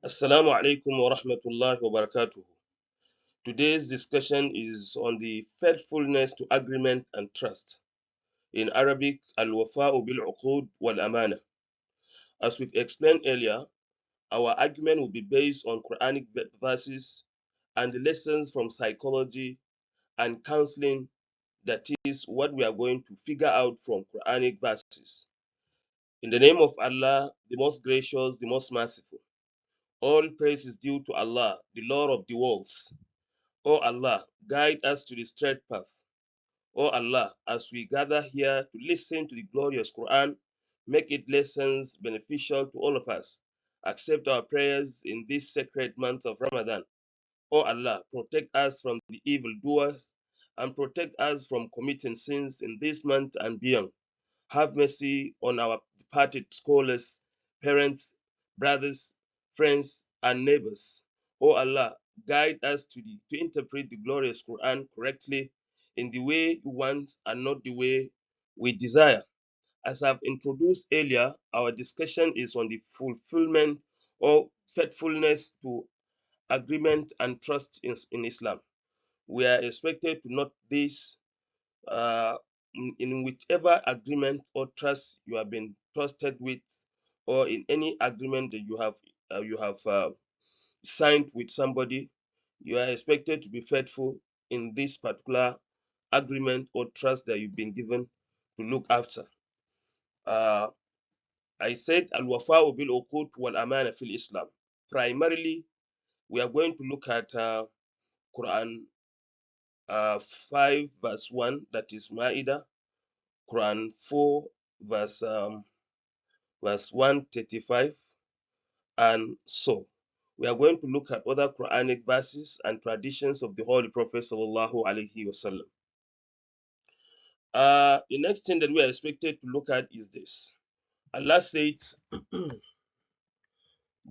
Assalamu alaikum wa rahmatullahi wa barakatuh. Today's discussion is on the faithfulness to agreement and trust. In Arabic, al-wafa'u bil-uqud wal-amana. As we've explained earlier, our argument will be based on Quranic verses and the lessons from psychology and counseling, that is what we are going to figure out from Quranic verses. In the name of Allah, the most gracious, the most merciful. All praise is due to Allah, the Lord of the worlds. O Allah, guide us to the straight path. O Allah, as we gather here to listen to the glorious Quran, make its lessons beneficial to all of us. Accept our prayers in this sacred month of Ramadan. O Allah, protect us from the evildoers and protect us from committing sins in this month and beyond. Have mercy on our departed scholars, parents, brothers, friends, and neighbors. O Allah, guide us to interpret the glorious Quran correctly in the way you want and not the way we desire. As I've introduced earlier, our discussion is on the fulfillment or faithfulness to agreement and trust in Islam. We are expected to note this uh, in whichever agreement or trust you have been trusted with, or in any agreement that you have signed with somebody, you are expected to be faithful in this particular agreement or trust that you've been given to look after. Uh, I said al-wafa'u bil uqud wal amana fil Islam. Primarily, we are going to look at Quran 5 verse 1, that is Ma'idah, Quran 4 verse 135, and so we are going to look at other Quranic verses and traditions of the Holy Prophet sallallahu alaihi wasallam. The next thing that we are expected to look at is this. Allah says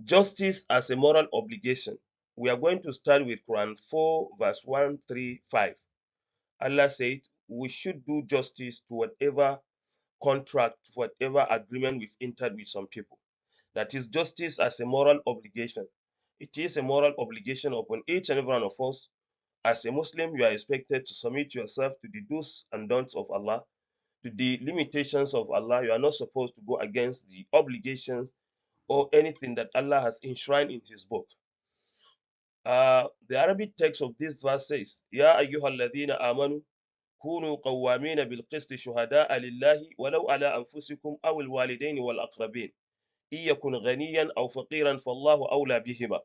justice as a moral obligation. We are going to start with Quran 4 verse 135. Allah said we should do justice to whatever contract, whatever agreement we've entered with some people. That is justice as a moral obligation. It is a moral obligation upon each and every one of us. As a Muslim, you are expected to submit yourself to the do's and don'ts of Allah, to the limitations of Allah. You are not supposed to go against the obligations or anything that Allah has enshrined in His book. The Arabic text of this verse says, Ya ayyuhalladhina amanu كونوا قوامين بالقسط شهداء لله ولو على أنفسكم أو الوالدين والأقربين إن يكن غنيا أو فقيرا فالله أولى بهما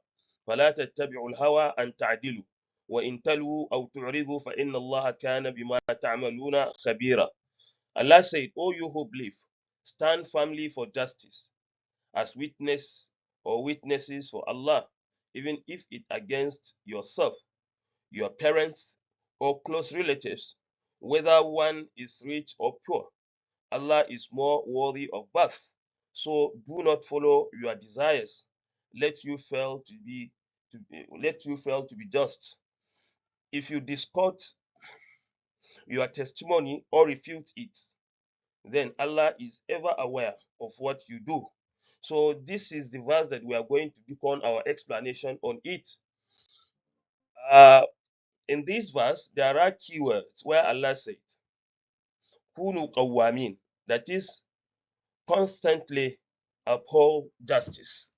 فلا تتبعوا الهوى أن تعدلوا وإن تلووا أو تعرضوا فإن الله كان بما تعملون خبيرا. Allah said, O you who believe, stand firmly for justice as witness or witnesses for Allah, even if it against yourself, your parents, or close relatives, whether one is rich or poor. Allah is more worthy of both. So do not follow your desires. Let you fail to be just. If you discard your testimony or refute it, then Allah is ever aware of what you do. So this is the verse that we are going to deepen our explanation on it. Uh, in this verse, there are keywords where Allah said, Kunu qawamin, that is, constantly uphold justice.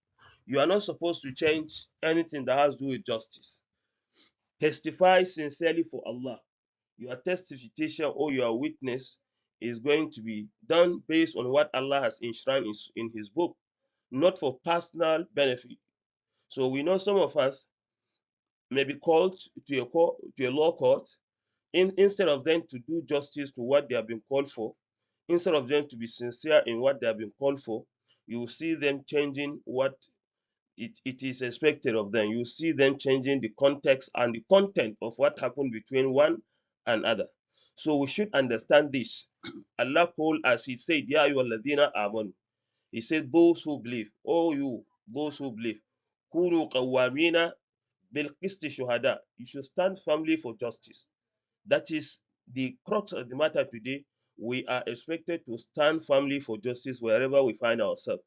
You are not supposed to change anything that has to do with justice. Testify sincerely for Allah. Your testification or your witness is going to be done based on what Allah has enshrined in His book, not for personal benefit. So we know some of us may be called to a law court, instead of them to do justice to what they have been called for, instead of them to be sincere in what they have been called for, you will see them changing what it is expected of them. You see them changing the context and the content of what happened between one and other. So we should understand this. Allah called, as He said, Ya ayyuhalladhina amanu. He said, those who believe, oh you, those who believe, kunu qawwamina bil qisti shuhada. You should stand firmly for justice. That is the crux of the matter today. We are expected to stand firmly for justice wherever we find ourselves.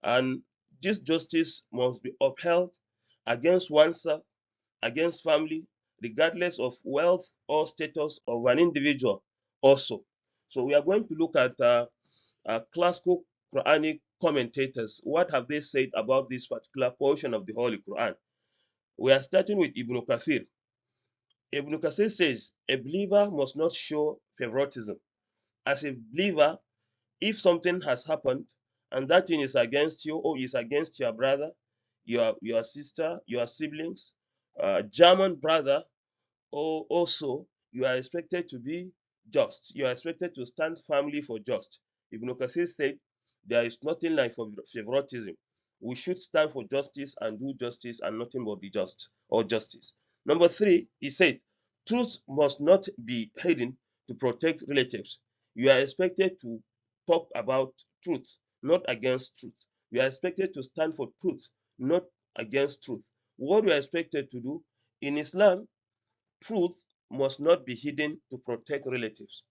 And This justice must be upheld against oneself, against family, regardless of wealth or status of an individual also. So we are going to look at classical Quranic commentators. What have they said about this particular portion of the Holy Quran? We are starting with Ibn Kathir. Ibn Kathir says a believer must not show favoritism. As a believer, if something has happened and that thing is against you or is against your brother, your sister, your siblings, German brother, or also you are expected to be just. You are expected to stand firmly for just. Ibn Kathir said there is nothing like favoritism. We should stand for justice and do justice and nothing but the just or justice. Number three, he said, truth must not be hidden to protect relatives. You are expected to talk about truth, not against truth. You are expected to stand for truth, not against truth. What you are expected to do in Islam, truth must not be hidden to protect relatives.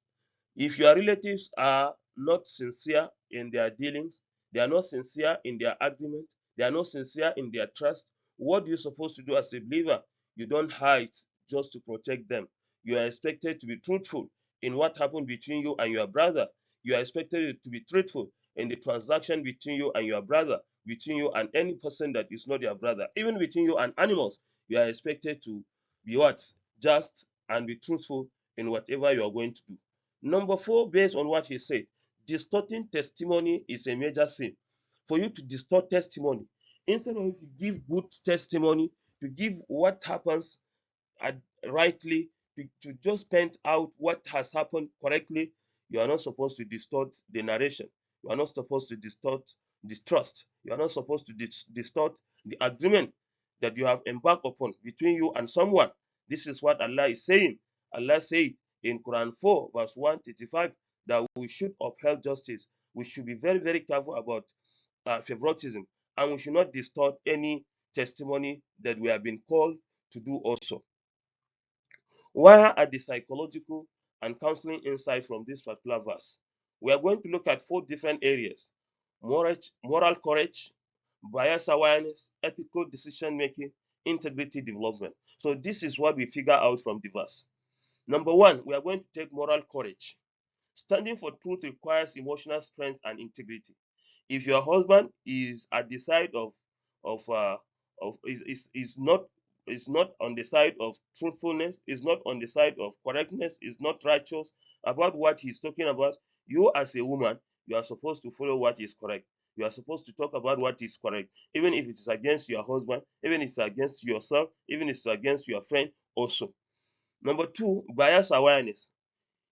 If your relatives are not sincere in their dealings, they are not sincere in their agreement, they are not sincere in their trust, what are you supposed to do as a believer? You don't hide just to protect them. You are expected to be truthful in what happened between you and your brother. You are expected to be truthful in the transaction between you and your brother, between you and any person that is not your brother, even between you and animals. You are expected to be what? Just and be truthful in whatever you are going to do. Number four, based on what he said, distorting testimony is a major sin. For you to distort testimony, instead of to give good testimony, to give what happens rightly, to just point out what has happened correctly, you are not supposed to distort the narration. You are not supposed to distort distrust. You are not supposed to distort the agreement that you have embarked upon between you and someone. This is what Allah is saying. Allah said in Quran 4, verse 135, that we should uphold justice. We should be very, very careful about favoritism, and we should not distort any testimony that we have been called to do also. Where are the psychological and counseling insights from this particular verse? We are going to look at four different areas: moral courage, bias awareness, ethical decision making, integrity development. So, this is what we figure out from the verse. Number one, we are going to take moral courage. Standing for truth requires emotional strength and integrity. If your husband is at the side of is not on the side of truthfulness, is not on the side of correctness, is not righteous about what he's talking about, you as a woman, you are supposed to follow what is correct. You are supposed to talk about what is correct, even if it is against your husband, even if it's against yourself, even if it's against your friend also. Number two, bias awareness.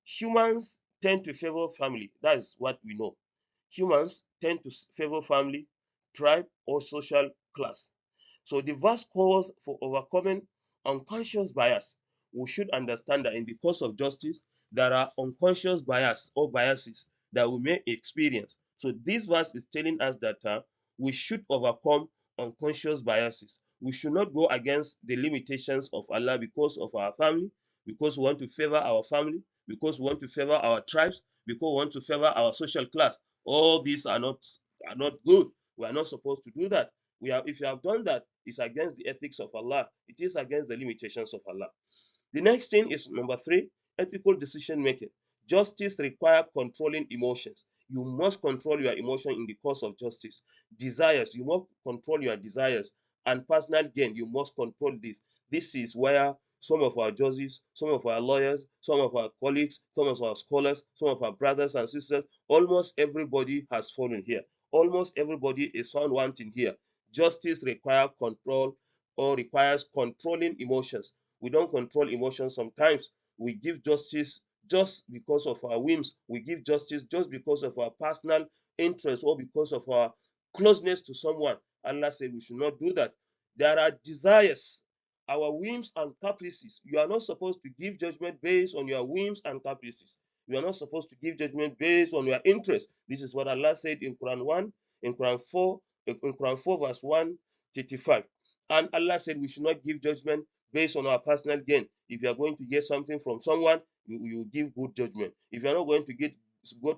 Humans tend to favor family. That is what we know. Humans tend to favor family, tribe, or social class. So the verse calls for overcoming unconscious bias. We should understand that in the course of justice, there are unconscious bias or biases that we may experience. So this verse is telling us that we should overcome unconscious biases. We should not go against the limitations of Allah because of our family, because we want to favor our family, because we want to favor our tribes, because we want to favor our social class. All these are not good. We are not supposed to do that. If you have done that, it's against the ethics of Allah. It is against the limitations of Allah. The next thing is number three, ethical decision making. Justice requires controlling emotions. You must control your emotion in the course of justice. Desires, you must control your desires. And personal gain, you must control this. This is where some of our judges, some of our lawyers, some of our colleagues, some of our scholars, some of our brothers and sisters, almost everybody has fallen here. Almost everybody is found wanting here. Justice requires control or requires controlling emotions. We don't control emotions sometimes. We give justice just because of our whims. We give justice just because of our personal interest or because of our closeness to someone. Allah said we should not do that. There are desires, our whims and caprices. You are not supposed to give judgment based on your whims and caprices. You are not supposed to give judgment based on your interest. This is what Allah said in Quran 1, in Quran 4, in Quran 4, verse 135. And Allah said we should not give judgment based on our personal gain. If you are going to get something from someone, you give good judgment. If you are not going to get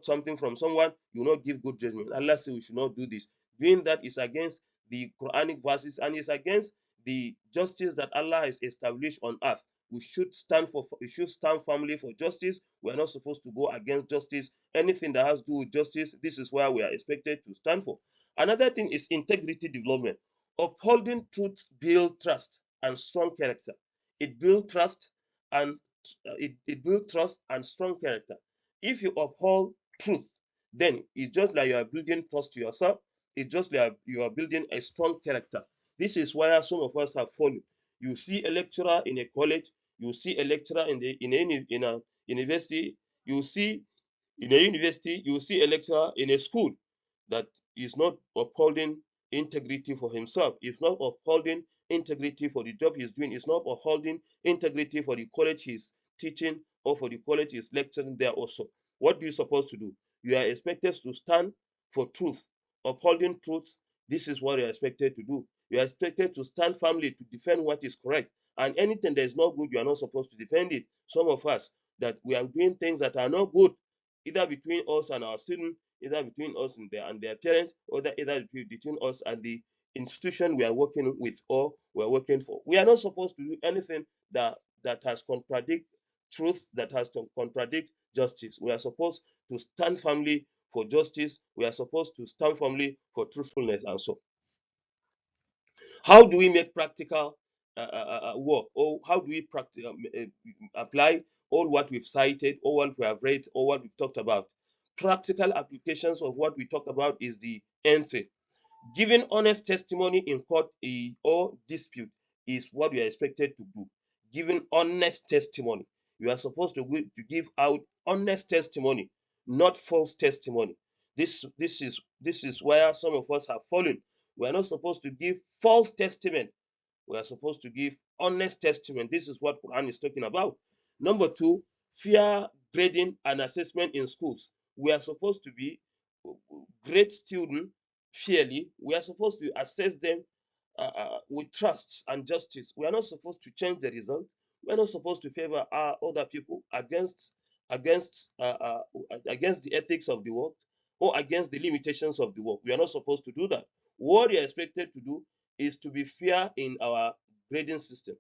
something from someone, you will not give good judgment. Allah said we should not do this. Doing that is against the Quranic verses and is against the justice that Allah has established on earth. We should stand firmly for justice. We are not supposed to go against justice. Anything that has to do with justice, this is where we are expected to stand for. Another thing is integrity development. Upholding truth builds trust and strong character. It builds trust and it builds trust and strong character. If you uphold truth, then it's just like you are building trust to yourself. It's just like you are building a strong character. This is where some of us have fallen. You see a lecturer in a college, you see a lecturer in a university, you see in a university, you see a lecturer in a school that is not upholding integrity for himself, is not upholding integrity for the job he's doing, is not upholding integrity for the college he's teaching or for the college he's lecturing there also. What do you supposed to do? You are expected to stand for truth, upholding truth. This is what you're expected to do. You are expected to stand firmly to defend what is correct. And anything that is not good, you are not supposed to defend it. Some of us that we are doing things that are not good, either between us and our students, either between us and their parents, or either between us and the institution we are working with or we are working for. We are not supposed to do anything that has contradict truth, that has to contradict justice. We are supposed to stand firmly for justice. We are supposed to stand firmly for truthfulness and so. How do we make practical work, or how do we apply all what we've cited, all what we have read, all what we've talked about? Practical applications of what we talk about is the nth thing. Giving honest testimony in court or dispute is what we are expected to do. Giving honest testimony. You are supposed to give out honest testimony, not false testimony. This is where some of us have fallen. We are not supposed to give false testament. We are supposed to give honest testament. This is what Quran is talking about. Number two, fair grading and assessment in schools. We are supposed to be grade students fairly. We are supposed to assess them with trust and justice. We are not supposed to change the result. We are not supposed to favor other people against against the ethics of the work or against the limitations of the work. We are not supposed to do that. What we are expected to do is to be fair in our grading system,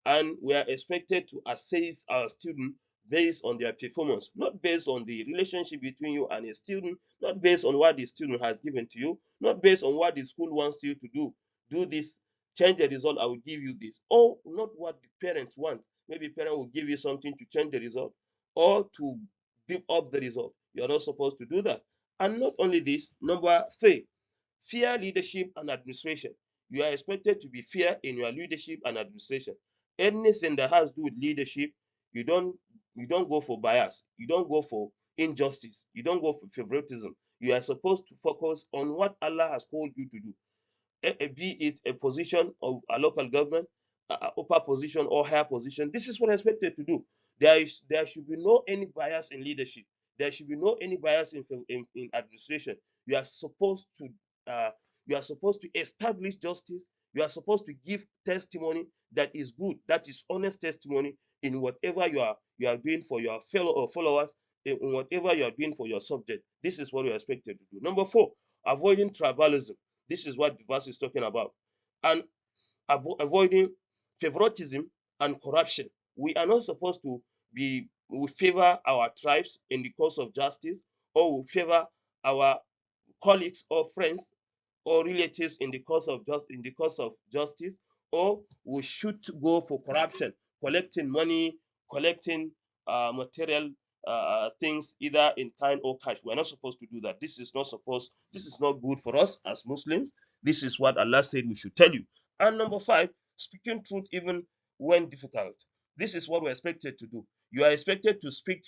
and we are expected to assess our students based on their performance, not based on the relationship between you and a student, not based on what the student has given to you, not based on what the school wants you to do. Do this, change the result, I will give you this. Or not what the parents want. Maybe parent will give you something to change the result or to give up the result. You're not supposed to do that. And not only this, number three, fair leadership and administration. You are expected to be fair in your leadership and administration. Anything that has to do with leadership, you don't you don't go for bias, you don't go for injustice, you don't go for favoritism. You are supposed to focus on what Allah has called you to do, be it a position of a local government, upper position or higher position. This is what I'm expected to do. There should be no any bias in leadership. There should be no any bias in administration. You are supposed to uh, you are supposed to establish justice. You are supposed to give testimony that is good, that is honest testimony in whatever you are doing for your fellow or followers, in whatever you are doing for your subject. This is what you are expected to do. Number four, avoiding tribalism. This is what the verse is talking about. And avoiding favoritism and corruption. We are not supposed to we favor our tribes in the cause of justice, or we favor our colleagues or friends or relatives in the cause of justice, or we should go for corruption, collecting money, collecting material things either in kind or cash. We're not supposed to do that. This is not good for us as Muslims. This is what Allah said we should tell you. And number five, speaking truth even when difficult. This is what we're expected to do. You are expected to speak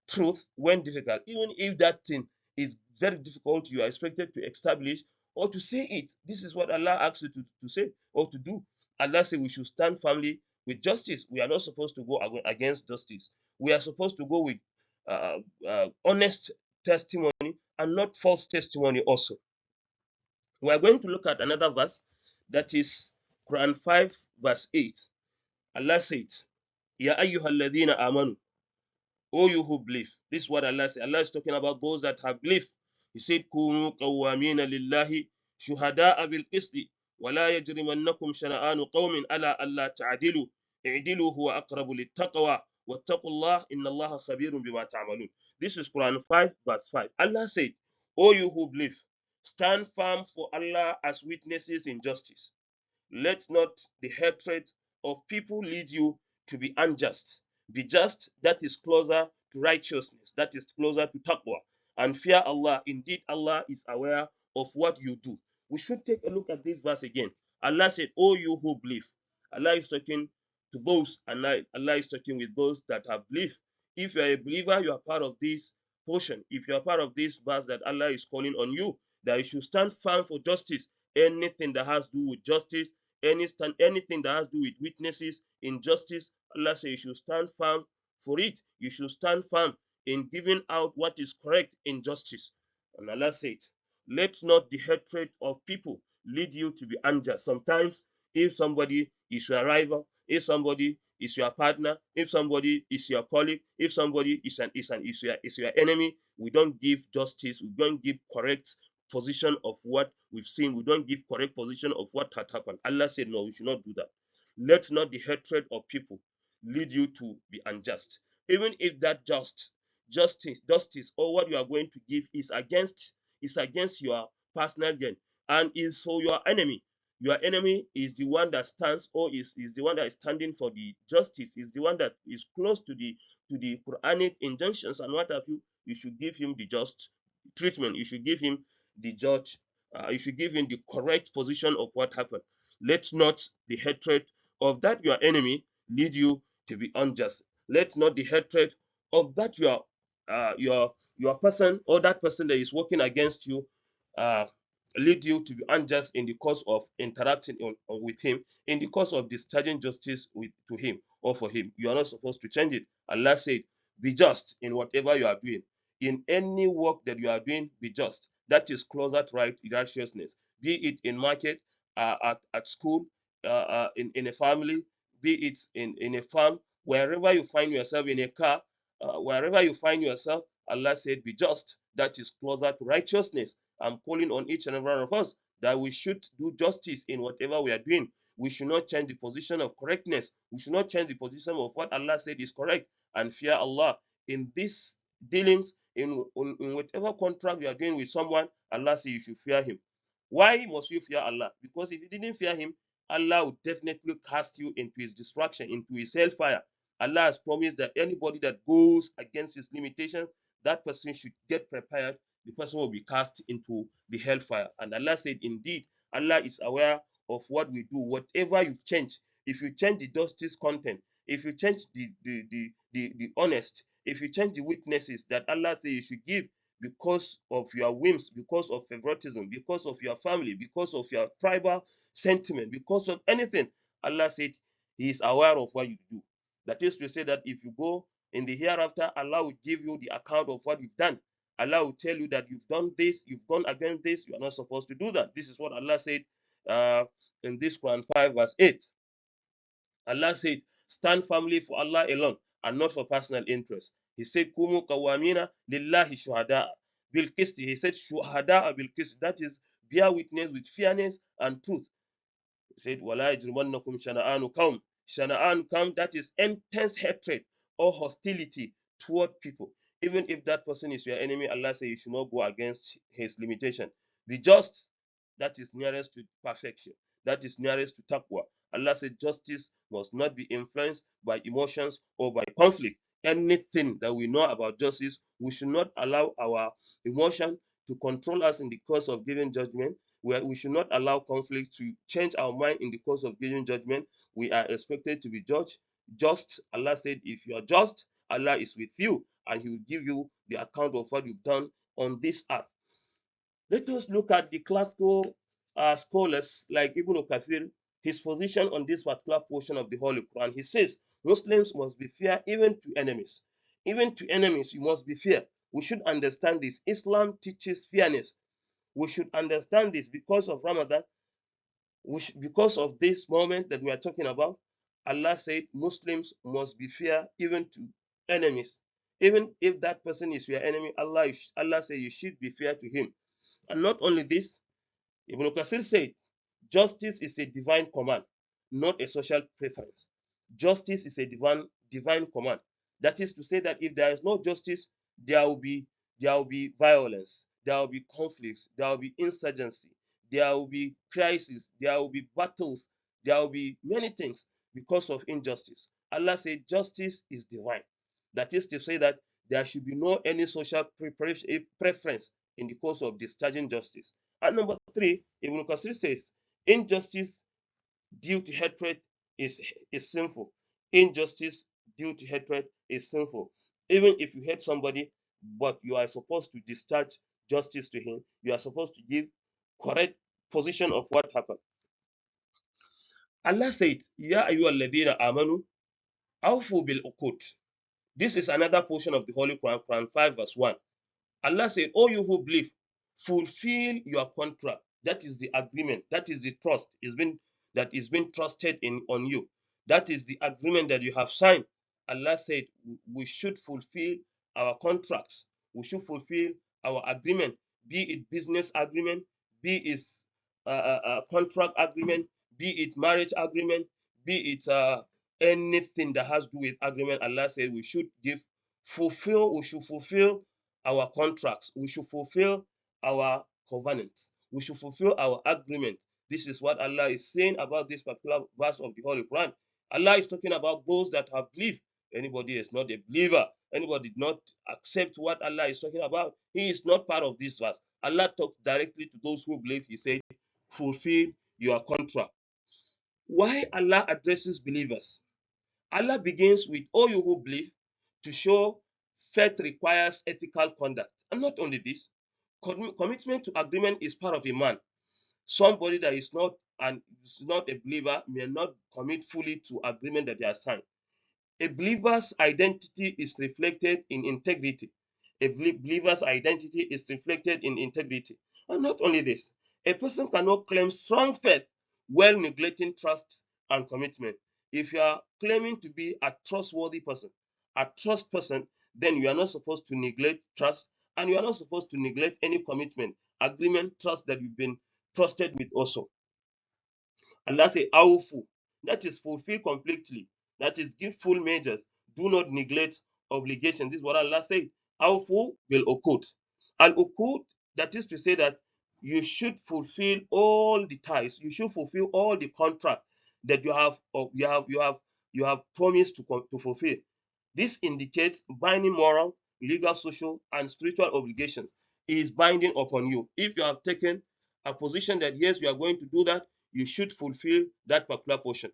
truth when difficult, even if that thing is very difficult. You are expected to establish or to say it. This is what Allah asks you to say or to do. Allah said we should stand firmly with justice. We are not supposed to go against justice. We are supposed to go with honest testimony and not false testimony also. We are going to look at another verse, that is Quran 5 verse 8. Allah says, Ya ayyuhalladhina amanu, O you who believe. This is what Allah says. Allah is talking about those that have believed. He said, Kunu qawwamina lillahi شهداء بالقسط ولا يجرمنكم شنآن قوم على ألا تعدلوا اعدلوا هو أقرب للتقوى واتقوا الله إن الله خبير بما تعملون. This is Quran 5 verse 5. Allah said, O you who believe, stand firm for Allah as witnesses in justice. Let not the hatred of people lead you to be unjust. Be just, that is closer to righteousness, that is closer to taqwa. And fear Allah. Indeed, Allah is aware of what you do. We should take a look at this verse again. Allah said, O you who believe. Allah is talking to those, and Allah is talking with those that have believed. If you are a believer, you are part of this portion. If you are part of this verse that Allah is calling on you, that you should stand firm for justice. Anything that has to do with justice, anything that has to do with witnesses in justice, Allah says you should stand firm for it. You should stand firm in giving out what is correct in justice. And Allah said, let not the hatred of people lead you to be unjust. Sometimes, if somebody is your rival, if somebody is your partner, if somebody is your colleague, if somebody is your enemy, we don't give justice, we don't give correct position of what we've seen. We don't give correct position of what had happened. Allah said, no, we should not do that. Let not the hatred of people lead you to be unjust. Even if that justice, or what you are going to give is against your personal gain and is for your enemy. Your enemy is the one that stands, or is the one that is standing for the justice, is the one that is close to the Quranic injunctions and what have you. You should give him the just treatment. You should give him the judge. You should give him the correct position of what happened. Let not the hatred of that your enemy lead you to be unjust. Let not the hatred of that your person, or that person that is working against you, uh, lead you to be unjust in the course of interacting with him, in the course of discharging justice to him or for him. You are not supposed to change it. Allah said, be just in whatever you are doing. In any work that you are doing, be just. That is closer to righteousness. Be it in market, at school, in a family, be it in a farm, wherever you find yourself, in a car, wherever you find yourself, Allah said, be just. That is closer to righteousness. I'm calling on each and every one of us that we should do justice in whatever we are doing. We should not change the position of correctness. We should not change the position of what Allah said is correct, and fear Allah in these dealings, in whatever contract you are doing with someone. Allah says you should fear him. Why must you fear Allah? Because if you didn't fear him, Allah would definitely cast you into his destruction, into his hellfire. Allah has promised that anybody that goes against his limitation, that person should get prepared. The person will be cast into the hellfire. And Allah said, indeed, Allah is aware of what we do. Whatever you change, if you change the justice content, if you change the honest, if you change the witnesses that Allah says you should give because of your whims, because of favoritism, because of your family, because of your tribal sentiment, because of anything, Allah said He is aware of what you do. That is to say that if you go in the hereafter, Allah will give you the account of what you've done. Allah will tell you that you've done this, you've gone against this, you are not supposed to do that. This is what Allah said uh, in this Quran 5 verse 8. Allah said, stand firmly for Allah alone and not for personal interest. He said, Kumu kawamina lillahi shuhada bil qisti. He said, shuhada bil qisti. That is, bear witness with fairness and truth. He said, Wala yajrimannakum shana'anu qawm. Shana'anu qawm, that is intense hatred or hostility toward people. Even if that person is your enemy, Allah says you should not go against his limitation. Be just, that is nearest to perfection. That is nearest to taqwa. Allah said justice must not be influenced by emotions or by conflict. Anything that we know about justice, we should not allow our emotion to control us in the course of giving judgment. We should not allow conflict to change our mind in the course of giving judgment. We are expected to be judged just. Allah said, if you are just, Allah is with you and He will give you the account of what you've done on this earth. Let us look at the classical scholars like Ibn Kathir, his position on this particular portion of the Holy Quran. He says Muslims must be fair even to enemies. Even to enemies, you must be fair. We should understand this. Islam teaches fairness. We should understand this because of Ramadan, because of this moment that we are talking about. Allah said Muslims must be fair even to enemies. Even if that person is your enemy, Allah said you should be fair to him. And not only this, Ibn Kasir said, justice is a divine command, not a social preference. Justice is a divine command. That is to say that if there is no justice, there will be there will be violence, there will be conflicts, there will be insurgency, there will be crisis, there will be battles, there will be many things because of injustice. Allah said justice is divine. That is to say that there should be no any social preference in the course of discharging justice. And number three, Ibn Qasir says, injustice due to hatred is, is sinful. Injustice due to hatred is sinful. Even if you hate somebody, but you are supposed to discharge justice to him, you are supposed to give correct position of what happened. Allah said, Ya ayyuhalladhina amanu, awfu bil uqud. This is another portion of the Holy Quran, Quran 5 verse 1. Allah said, "Oh, you who believe, fulfill your contract. That is the agreement. That is the trust. That is being trusted in on you. That is the agreement that you have signed." Allah said, "We should fulfill our contracts. We should fulfill our agreement, be it business agreement, be it contract agreement, be it marriage agreement, be it anything that has to do with agreement." Allah said, We should fulfill our contracts. We should fulfill our covenants. We should fulfill our agreement. This is what Allah is saying about this particular verse of the Holy Quran. Allah is talking about those that have believed. Anybody is not a believer, anybody did not accept what Allah is talking about, he is not part of this verse. Allah talks directly to those who believe. He said, fulfill your contract. Why Allah addresses believers? Allah begins with all you who believe to show faith requires ethical conduct. And not only this, commitment to agreement is part of a man. Somebody that is not a believer may not commit fully to agreement that they are signed. A believer's identity is reflected in integrity. A believer's identity is reflected in integrity. And not only this, a person cannot claim strong faith while neglecting trust and commitment. If you are claiming to be a trustworthy person, a trust person, then you are not supposed to neglect trust, and you are not supposed to neglect any commitment, agreement, trust that you've been trusted with also. Allah say, awfu. That is fulfill completely. That is give full measures. Do not neglect obligations. This is what Allah said. Awfu bil uqud. Al uqud, that is to say that you should fulfill all the ties. You should fulfill all the contract that you have promised to fulfill. This indicates binding moral, legal, social, and spiritual obligations. It is binding upon you. If you have taken a position that yes, you are going to do that, you should fulfill that particular portion.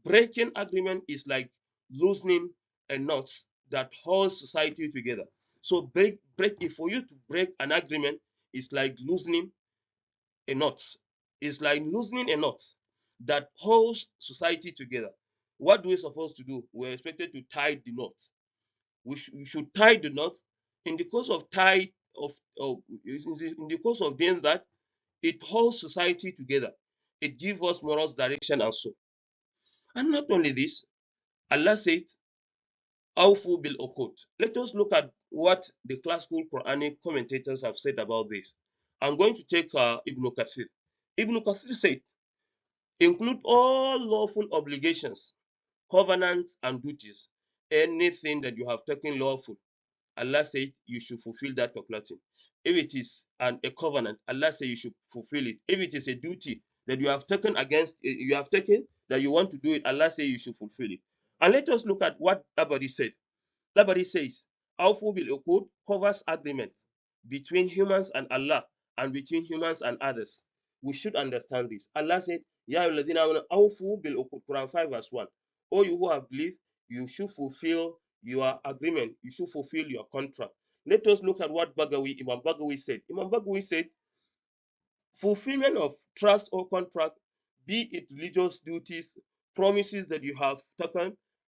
Breaking agreement is like loosening a knot that holds society together. So if for you to break an agreement, it's like loosening a knot. It's like loosening a knot that holds society together. What do we supposed to do? We're expected to tie the knot. We should tie the knot. In the course of in the course of doing that, it holds society together. It gives us moral direction and so. And not only this, Allah said, Awfu bil uqud. Let us look at what the classical Quranic commentators have said about this. I'm going to take Ibn Kathir. Ibn Kathir said, include all lawful obligations, covenants, and duties. Anything that you have taken lawful, Allah said you should fulfill that particular thing. If it is a covenant, Allah said you should fulfill it. If it is a duty that you have taken that you want to do it, Allah said you should fulfill it. And let us look at what Abadi said. Labari says, Awfu bil uqud covers agreements between humans and Allah and between humans and others. We should understand this. Allah said, Ya ayyuhalladhina amanu awfu bil uqud, Quran 5 verse 1. O you who have believed, you should fulfill your agreement. You should fulfill your contract. Let us look at what Imam Bagawi said. Imam Bagawi said, fulfillment of trust or contract, be it religious duties, promises that you have taken,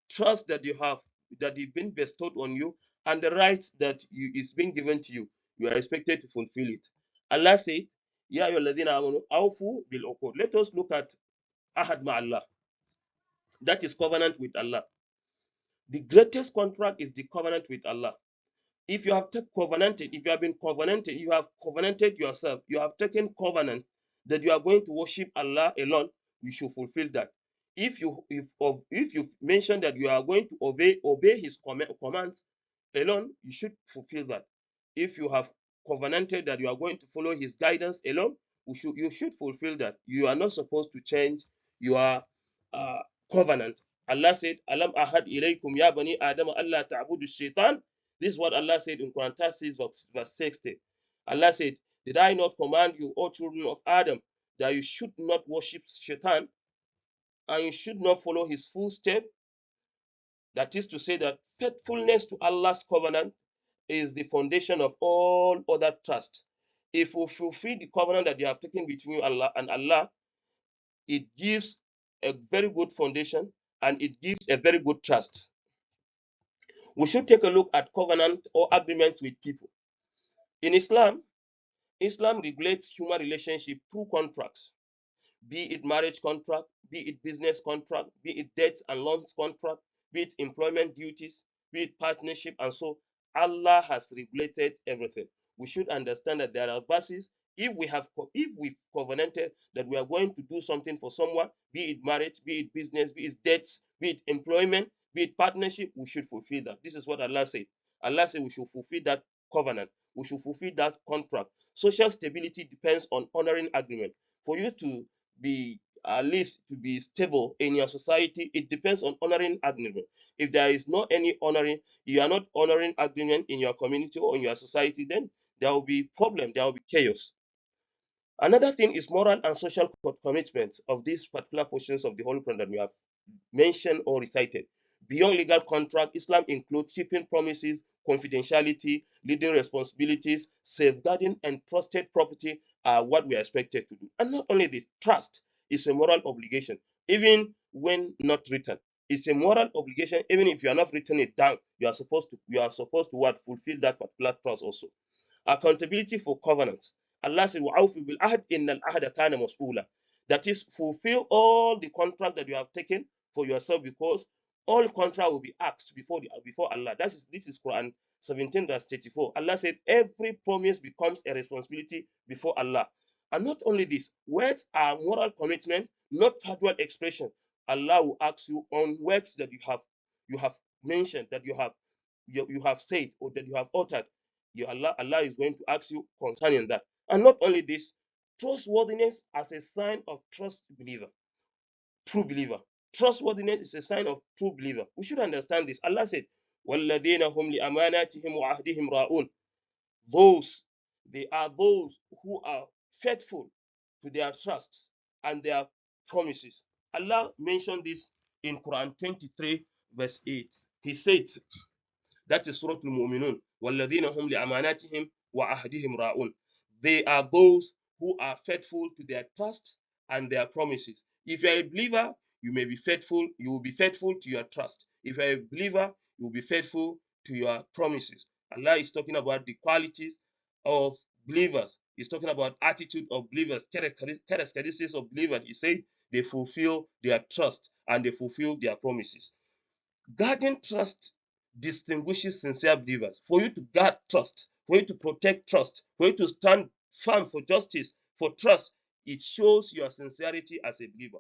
trust that you've been bestowed on you, and the rights that is being given to you, you are expected to fulfill it. Allah said, Ya ayyuhalladhina amanu awfu bil uqud. Let us look at ahad ma'allah. That is covenant with Allah. The greatest contract is the covenant with Allah. If you have covenanted, if you have been covenanted, you have covenanted yourself, you have taken covenant that you are going to worship Allah alone, you should fulfill that. If you mention that you are going to obey His commands alone, you should fulfill that. If you have covenanted that you are going to follow His guidance alone, you should fulfill that. You are not supposed to change your uh, covenant. Allah said, "Alam ahad ilaykum ya bani Adam Allah ta'budu shaitan." This is what Allah said in Quran 6 verse 60. Allah said, "Did I not command you, O children of Adam, that you should not worship shaitan and you should not follow his footsteps?" That is to say that faithfulness to Allah's covenant is the foundation of all other trust. If we fulfill the covenant that you have taken between you and Allah, it gives a very good foundation and it gives a very good trust. We should take a look at covenant or agreements with people. In Islam regulates human relationship through contracts, be it marriage contract, be it business contract, be it debts and loans contract, be it employment duties, be it partnership, and so Allah has regulated everything. We should understand that there are verses. If we've covenanted that we are going to do something for someone, be it marriage, be it business, be it debts, be it employment, be it partnership, we should fulfill that. This is what Allah said. Allah said we should fulfill that covenant. We should fulfill that contract. Social stability depends on honoring agreement. For you to be at least to be stable in your society, it depends on honoring agreement. If there is no any honoring, you are not honoring agreement in your community or in your society, then there will be problem, there will be chaos. Another thing is moral and social commitments of these particular portions of the Holy Quran that we have mentioned or recited. Beyond legal contract, Islam includes keeping promises, confidentiality, leading responsibilities, safeguarding entrusted property are what we are expected to do. And not only this, trust is a moral obligation, even when not written. It's a moral obligation, even if you are not written it down. You are supposed to what fulfill that particular trust also. Accountability for covenants. Allah said, وَأَوْفُوا بِالْعَهْدِ إِنَّ الْعَهْدَ كَانَ مَسْئُولًا. That is, fulfill all the contract that you have taken for yourself, because all contract will be asked before Allah. This is Quran 17 verse 34. Allah said every promise becomes a responsibility before Allah. And not only this, words are moral commitment, not casual expression. Allah will ask you on words that you have mentioned, that you have said, or that you have uttered. Allah is going to ask you concerning that. And not only this, trustworthiness as a sign of true believer. Trustworthiness is a sign of true believer. We should understand this. Allah said, وَالَّذِينَ هُمْ لِأَمَانَاتِهِمْ وَعَهْدِهِمْ رَاءُونَ. Those, they are those who are faithful to their trusts and their promises. Allah mentioned this in Quran 23 verse 8. He said, that is Surah Al-Mu'minun. وَالَّذِينَ هُمْ لِأَمَانَاتِهِمْ وَعَهْدِهِمْ رَاءُونَ. They are those who are faithful to their trust and their promises. If you are a believer, you may be faithful. You will be faithful to your trust. If you are a believer, you will be faithful to your promises. Allah is talking about the qualities of believers. He's talking about attitude of believers, characteristics of believers. He said they fulfill their trust and they fulfill their promises. Guarding trust distinguishes sincere believers. For you to guard trust, for you to protect trust, for you to stand firm for justice, for trust, it shows your sincerity as a believer.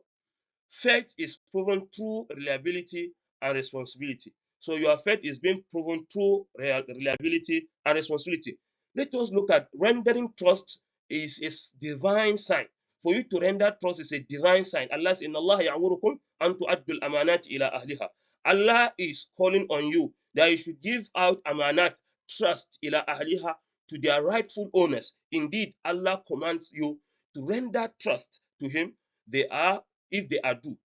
Faith is proven through reliability and responsibility. So your faith is being proven through reliability and responsibility. Let us look at rendering trust is a divine sign. For you to render trust is a divine sign. Allah says, "Inna Allah ya'murukum an tu'addu al-amanat ila ahliha." Allah is calling on you that you should give out amanat, trust, ila ahliha, to their rightful owners. Indeed, Allah commands you to render trust to Him. They are if they are due.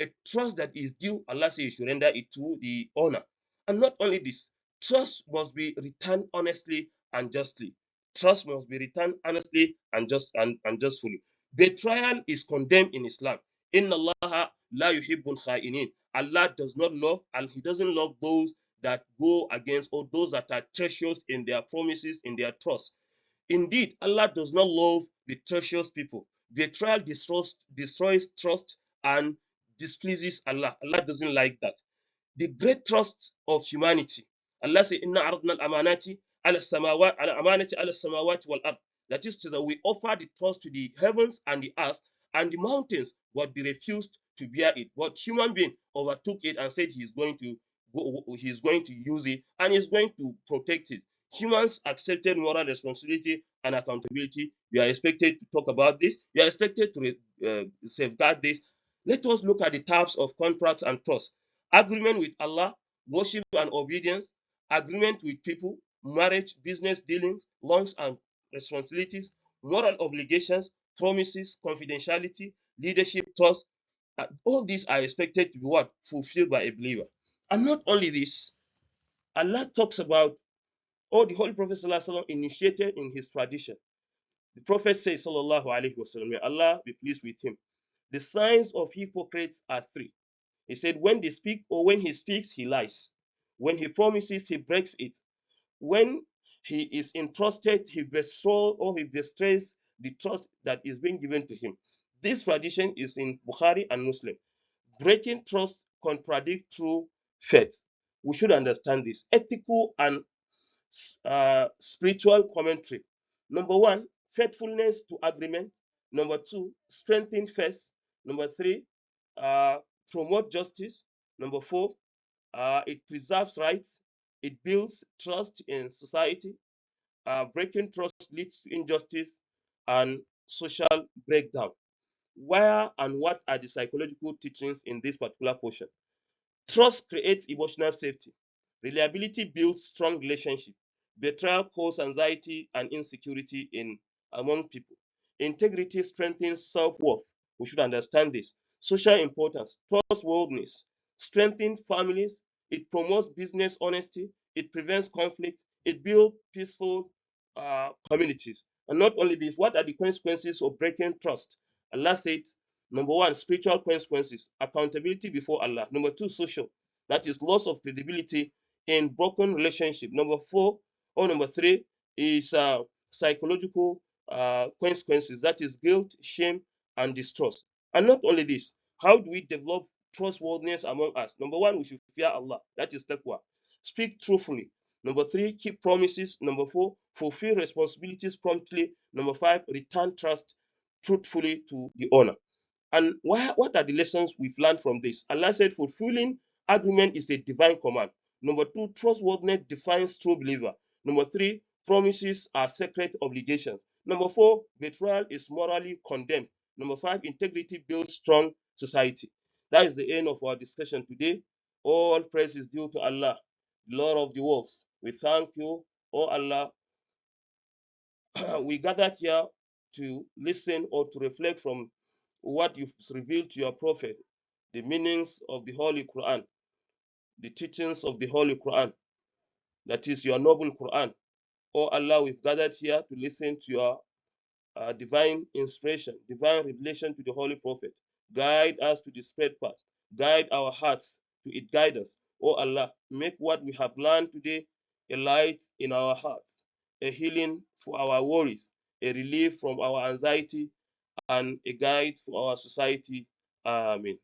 A trust that is due, Allah says you should render it to the owner. And not only this, trust must be returned honestly and justly. Trust must be returned honestly and justly. Betrayal is condemned in Islam. Inna Allah la yuhibbul kha'inin. Allah does not love, and He doesn't love those that go against, or those that are treacherous in their promises, in their trust. Indeed, Allah does not love the treacherous people. Betrayal destroys trust and displeases Allah. Allah doesn't like that. The great trust of humanity. Allah says, "Inna aradna al-amanati ala samawati wal ard." That is to that we offer the trust to the heavens and the earth and the mountains, but they refused to bear it. But human being overtook it and said he's going to use it and he's going to protect it. Humans accepted moral responsibility and accountability. We are expected to talk about this. We are expected to safeguard this. Let us look at the types of contracts and trust. Agreement with Allah, worship and obedience, agreement with people, marriage, business dealings, loans and responsibilities, moral obligations, promises, confidentiality, leadership, trust. All these are expected to be what? Fulfilled by a believer. And not only this, Allah talks about, or the Holy Prophet ﷺ initiated in his tradition. The Prophet says, Sallallahu Alaihi Wasallam, may Allah be pleased with him, the signs of hypocrites are three. He said, when they speak or when he speaks, he lies. When he promises, he breaks it. When he is entrusted, he bestows or he bestrays the trust that is being given to him. This tradition is in Bukhari and Muslim. Breaking trust contradicts true faith. We should understand this. Ethical and spiritual commentary. Number one, faithfulness to agreement. Number two, strengthen faith. Number three, uh, promote justice. Number four, it preserves rights. It builds trust in society. Breaking trust leads to injustice and social breakdown. Where and what are the psychological teachings in this particular portion? Trust creates emotional safety. Reliability builds strong relationships. Betrayal causes anxiety and insecurity in among people. Integrity strengthens self-worth. We should understand this. Social importance, trustworthiness, strengthens families. It promotes business honesty. It prevents conflict. It builds peaceful communities. And not only this, what are the consequences of breaking trust? Allah said, number one, spiritual consequences, accountability before Allah. Number two, social, that is loss of credibility in broken relationship. Number four or number three is psychological consequences, that is guilt, shame, and distrust. And not only this, how do we develop trustworthiness among us? Number one, we should fear Allah, that is taqwa. Speak truthfully. Number three, keep promises. Number four, fulfill responsibilities promptly. Number five, return trust truthfully to the owner. And what are the lessons we've learned from this? Allah said, fulfilling agreement is a divine command. Number two, trustworthiness defines true believer. Number three, promises are sacred obligations. Number four, betrayal is morally condemned. Number five, integrity builds strong society. That is the end of our discussion today. All praise is due to Allah, Lord of the worlds. We thank you, oh Allah. We gathered here to listen or to reflect from what you've revealed to your prophet, the meanings of the Holy Quran, the teachings of the Holy Quran, that is your noble Quran. Oh Allah, we've gathered here to listen to your divine inspiration, divine revelation to the Holy Prophet. Guide us to the straight path. Guide our hearts to it guide us. Oh Allah, make what we have learned today a light in our hearts, a healing for our worries, a relief from our anxiety, and a guide for our society. Amen.